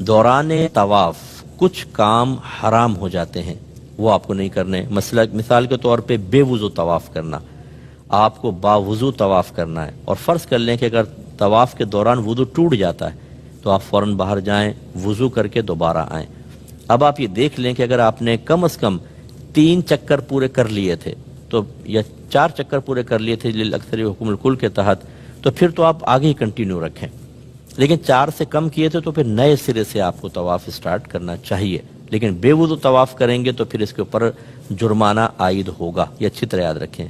دوران طواف کچھ کام حرام ہو جاتے ہیں، وہ آپ کو نہیں کرنے۔ مثال کے طور پہ بے وضو طواف کرنا، آپ کو باوضو طواف کرنا ہے، اور فرض کر لیں کہ اگر طواف کے دوران وضو ٹوٹ جاتا ہے تو آپ فوراً باہر جائیں، وضو کر کے دوبارہ آئیں۔ اب آپ یہ دیکھ لیں کہ اگر آپ نے کم از کم 3 چکر پورے کر لیے تھے تو، یا 4 چکر پورے کر لیے تھے للاکثر حکم الکل کے تحت، تو پھر تو آپ آگے ہی کنٹینیو رکھیں، لیکن 4 سے کم کیے تھے تو پھر نئے سرے سے آپ کو طواف سٹارٹ کرنا چاہیے، لیکن بے وضو طواف کریں گے تو پھر اس کے اوپر جرمانہ عائد ہوگا، یہ اچھی طرح یاد رکھیں۔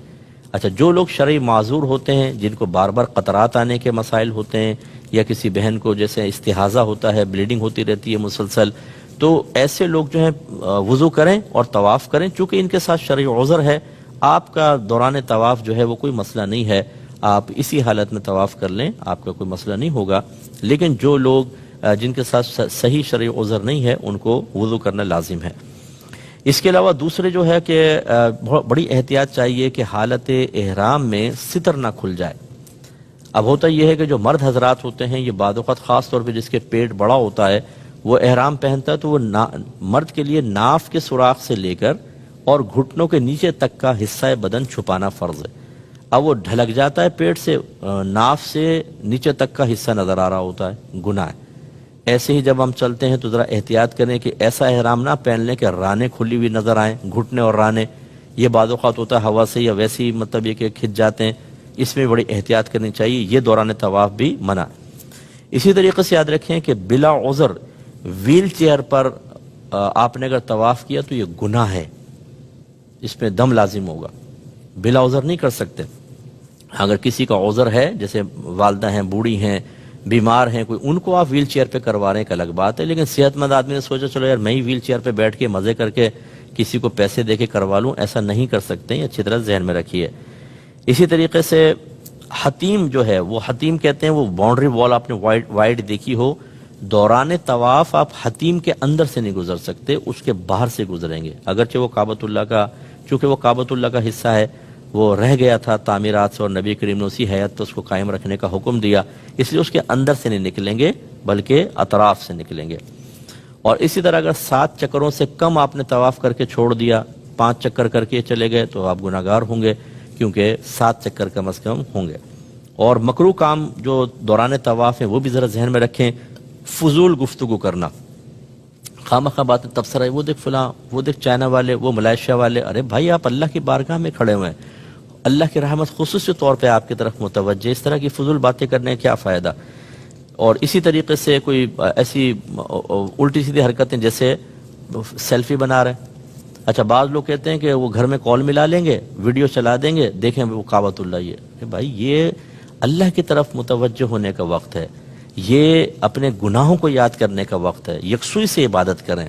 اچھا، جو لوگ شرعی معذور ہوتے ہیں، جن کو بار بار قطرات آنے کے مسائل ہوتے ہیں، یا کسی بہن کو جیسے استحاضہ ہوتا ہے، بلیڈنگ ہوتی رہتی ہے مسلسل، تو ایسے لوگ جو ہیں وضو کریں اور طواف کریں، چونکہ ان کے ساتھ شرعی عذر ہے۔ آپ کا دوران طواف جو ہے وہ کوئی مسئلہ نہیں ہے، آپ اسی حالت میں طواف کر لیں، آپ کا کوئی مسئلہ نہیں ہوگا، لیکن جو لوگ جن کے ساتھ صحیح شرعی عذر نہیں ہے ان کو وضو کرنا لازم ہے۔ اس کے علاوہ دوسرے جو ہے کہ بڑی احتیاط چاہیے کہ حالت احرام میں ستر نہ کھل جائے۔ اب ہوتا یہ ہے کہ جو مرد حضرات ہوتے ہیں، یہ بعض اوقات خاص طور پہ جس کے پیٹ بڑا ہوتا ہے، وہ احرام پہنتا ہے تو وہ مرد کے لیے ناف کے سوراخ سے لے کر اور گھٹنوں کے نیچے تک کا حصہ بدن چھپانا فرض ہے۔ اب وہ ڈھلک جاتا ہے پیٹ سے، ناف سے نیچے تک کا حصہ نظر آ رہا ہوتا ہے، گناہ ہے۔ ایسے ہی جب ہم چلتے ہیں تو ذرا احتیاط کریں کہ ایسا احرام نہ پہن لیں کہ رانے کھلی ہوئی نظر آئیں، گھٹنے اور رانے، یہ بعض اوقات ہوتا ہے ہوا سے یا ویسے ہی مطلب یہ کہ کھچ جاتے ہیں، اس میں بڑی احتیاط کرنی چاہیے، یہ دوران طواف بھی منع۔ اسی طریقے سے یاد رکھیں کہ بلا عذر ویل چیئر پر آپ نے اگر طواف کیا تو یہ گناہ ہے، اس میں دم لازم ہوگا، بلا عذر نہیں کر سکتے۔ اگر کسی کا عذر ہے، جیسے والدہ ہیں، بوڑھی ہیں، بیمار ہیں کوئی، ان کو آپ ویل چیئر پہ کروا رہے ہیں ایک الگ بات ہے، لیکن صحت مند آدمی نے سوچا چلو یار میں ہی ویل چیئر پہ بیٹھ کے مزے کر کے کسی کو پیسے دے کے کروا لوں، ایسا نہیں کر سکتے ہیں، اچھی طرح ذہن میں رکھیے۔ اسی طریقے سے حتیم جو ہے، وہ حتیم کہتے ہیں وہ باؤنڈری وال آپ نے وائڈ دیکھی ہو، دوران طواف آپ حتیم کے اندر سے نہیں گزر سکتے، اس کے باہر سے گزریں گے، اگرچہ وہ کعبۃ اللہ کا، چونکہ وہ کعبۃ اللہ کا حصہ ہے، وہ رہ گیا تھا تعمیرات سے، اور نبی کریم نے اسی حیات تو اس کو قائم رکھنے کا حکم دیا، اس لیے اس کے اندر سے نہیں نکلیں گے بلکہ اطراف سے نکلیں گے۔ اور اسی طرح اگر 7 چکروں سے کم آپ نے طواف کر کے چھوڑ دیا، 5 چکر کر کے چلے گئے تو آپ گناہگار ہوں گے، کیونکہ 7 چکر کم از کم ہوں گے۔ اور مکروہ کام جو دوران طواف ہیں وہ بھی ذرا ذہن میں رکھیں، فضول گفتگو کرنا، خواہ باتیں تبصرہ ہے، وہ دیکھ فلاں، وہ دیکھ چائنا والے، وہ ملائیشیا والے، ارے بھائی آپ اللہ کی بارگاہ میں کھڑے ہوئے ہیں، اللہ کی رحمت خصوصی طور پہ آپ کی طرف متوجہ، اس طرح کی فضول باتیں کرنے کا کیا فائدہ۔ اور اسی طریقے سے کوئی ایسی الٹی سیدھی حرکتیں جیسے سیلفی بنا رہے، اچھا بعض لوگ کہتے ہیں کہ وہ گھر میں کال ملا لیں گے، ویڈیو چلا دیں گے، دیکھیں وہ کعبۃ اللہ، یہ بھائی یہ اللہ کی طرف متوجہ ہونے کا وقت ہے، یہ اپنے گناہوں کو یاد کرنے کا وقت ہے، یکسوئی سے عبادت کریں۔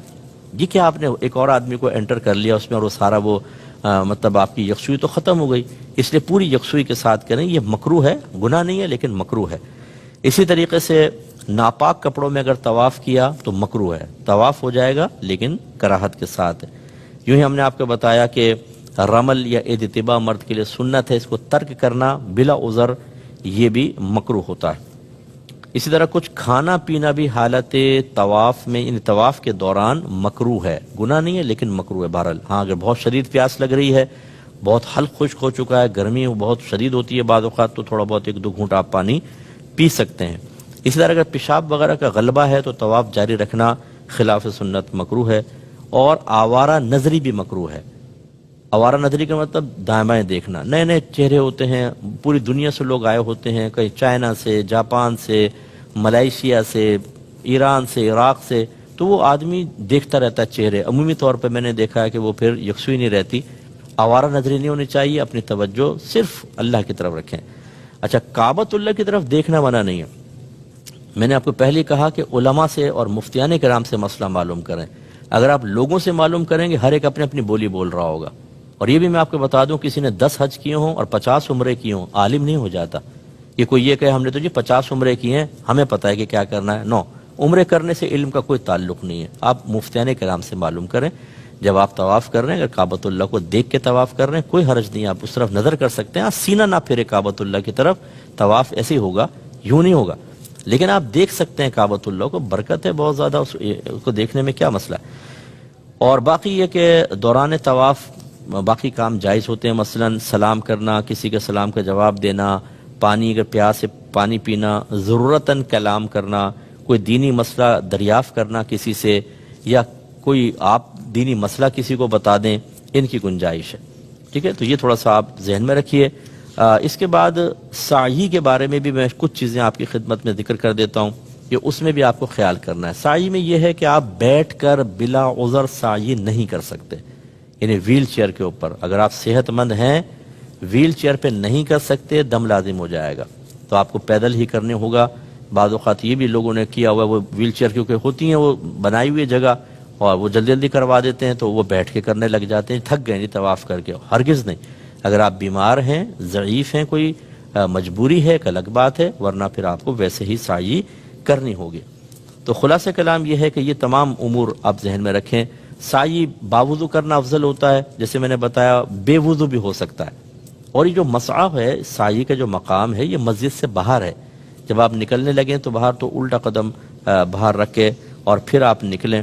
یہ کیا آپ نے ایک اور آدمی کو انٹر کر لیا اس میں، اور وہ سارا وہ مطلب آپ کی یکسوئی تو ختم ہو گئی، اس لیے پوری یکسوئی کے ساتھ کریں، یہ مکروہ ہے، گناہ نہیں ہے لیکن مکروہ ہے۔ اسی طریقے سے ناپاک کپڑوں میں اگر طواف کیا تو مکروہ ہے، طواف ہو جائے گا لیکن کراہت کے ساتھ ہے۔ یوں ہی ہم نے آپ کو بتایا کہ رمل یا اجتباء مرد کے لیے سنت ہے، اس کو ترک کرنا بلا عذر یہ بھی مکروہ ہوتا ہے۔ اسی طرح کچھ کھانا پینا بھی حالت طواف میں، یعنی طواف کے دوران مکروہ ہے، گناہ نہیں ہے لیکن مکروہ ہے بہرحال۔ ہاں اگر بہت شدید پیاس لگ رہی ہے، بہت حلق خشک ہو چکا ہے، گرمی بہت شدید ہوتی ہے بعض اوقات، تو تھوڑا بہت 1-2 گھونٹ آپ پانی پی سکتے ہیں۔ اسی طرح اگر پیشاب وغیرہ کا غلبہ ہے تو طواف جاری رکھنا خلاف سنت مکروہ ہے۔ اور آوارہ نظری بھی مکروہ ہے۔ آوارہ نظری کا مطلب دائیں بائیں دیکھنا، نئے نئے چہرے ہوتے ہیں، پوری دنیا سے لوگ آئے ہوتے ہیں، کہیں چائنا سے، جاپان سے، ملائیشیا سے، ایران سے، عراق سے، تو وہ آدمی دیکھتا رہتا ہے چہرے، عمومی طور پہ میں نے دیکھا ہے کہ وہ پھر یکسوئی نہیں رہتی، آوارہ نظری نہیں ہونی چاہیے، اپنی توجہ صرف اللہ کی طرف رکھیں۔ اچھا کعبۃ اللہ کی طرف دیکھنا منع نہیں ہے، میں نے آپ کو پہلے کہا کہ علماء سے اور مفتیان کرام سے مسئلہ معلوم کریں، اگر آپ لوگوں سے معلوم کریں گے ہر ایک اپنی اپنی بولی بول رہا ہوگا۔ اور یہ بھی میں آپ کو بتا دوں، کسی نے 10 حج کیے ہوں اور 50 عمرے کیے ہوں، عالم نہیں ہو جاتا۔ یہ کوئی یہ کہ ہم نے تو جی 50 عمرے کیے ہیں، ہمیں پتہ ہے کہ کیا کرنا ہے، نو، عمرے کرنے سے علم کا کوئی تعلق نہیں ہے، آپ مفتیان کرام سے معلوم کریں۔ جب آپ طواف کر رہے ہیں، اگر کعبۃ اللہ کو دیکھ کے طواف کر رہے ہیں کوئی حرج نہیں، آپ اس طرف نظر کر سکتے ہیں، سینہ نہ پھیرے کعبۃ اللہ کی طرف، طواف ایسے ہی ہوگا، یوں نہیں ہوگا۔ لیکن آپ دیکھ سکتے ہیں کعبۃ اللہ کو، برکت ہے بہت زیادہ اس کو دیکھنے میں، کیا مسئلہ ہے؟ اور باقی یہ کہ دوران طواف باقی کام جائز ہوتے ہیں، مثلا سلام کرنا، کسی کے سلام کا جواب دینا، پانی اگر پیاس ہے پانی پینا، ضرورتاً کلام کرنا، کوئی دینی مسئلہ دریافت کرنا کسی سے، یا کوئی آپ دینی مسئلہ کسی کو بتا دیں، ان کی گنجائش ہے، ٹھیک ہے؟ تو یہ تھوڑا سا آپ ذہن میں رکھیے۔ اس کے بعد سعی کے بارے میں بھی میں کچھ چیزیں آپ کی خدمت میں ذکر کر دیتا ہوں کہ اس میں بھی آپ کو خیال کرنا ہے۔ سعی میں یہ ہے کہ آپ بیٹھ کر بلا عذر سعی نہیں کر سکتے، یعنی ویل چیئر کے اوپر اگر آپ صحت مند ہیں، ویل چیئر پہ نہیں کر سکتے، دم لازم ہو جائے گا، تو آپ کو پیدل ہی کرنے ہوگا۔ بعض اوقات یہ بھی لوگوں نے کیا ہوا ہے، وہ ویل چیئر کیونکہ ہوتی ہیں وہ بنائی ہوئی جگہ، اور وہ جلدی جلدی کروا دیتے ہیں تو وہ بیٹھ کے کرنے لگ جاتے ہیں، تھک گئے نہیں طواف کر کے۔ ہرگز نہیں، اگر آپ بیمار ہیں، ضعیف ہیں، کوئی مجبوری ہے، ایک الگ بات ہے، ورنہ پھر آپ کو ویسے ہی سعی کرنی ہوگی۔ تو خلاصہ کلام یہ ہے کہ یہ تمام امور آپ ذہن میں رکھیں۔ سعی باوضو کرنا افضل ہوتا ہے، جیسے میں نے بتایا بے وضو بھی ہو سکتا ہے، اور یہ جو مسعی ہے، سعی کا جو مقام ہے، یہ مسجد سے باہر ہے۔ جب آپ نکلنے لگیں تو باہر تو الٹا قدم باہر رکھ کے اور پھر آپ نکلیں۔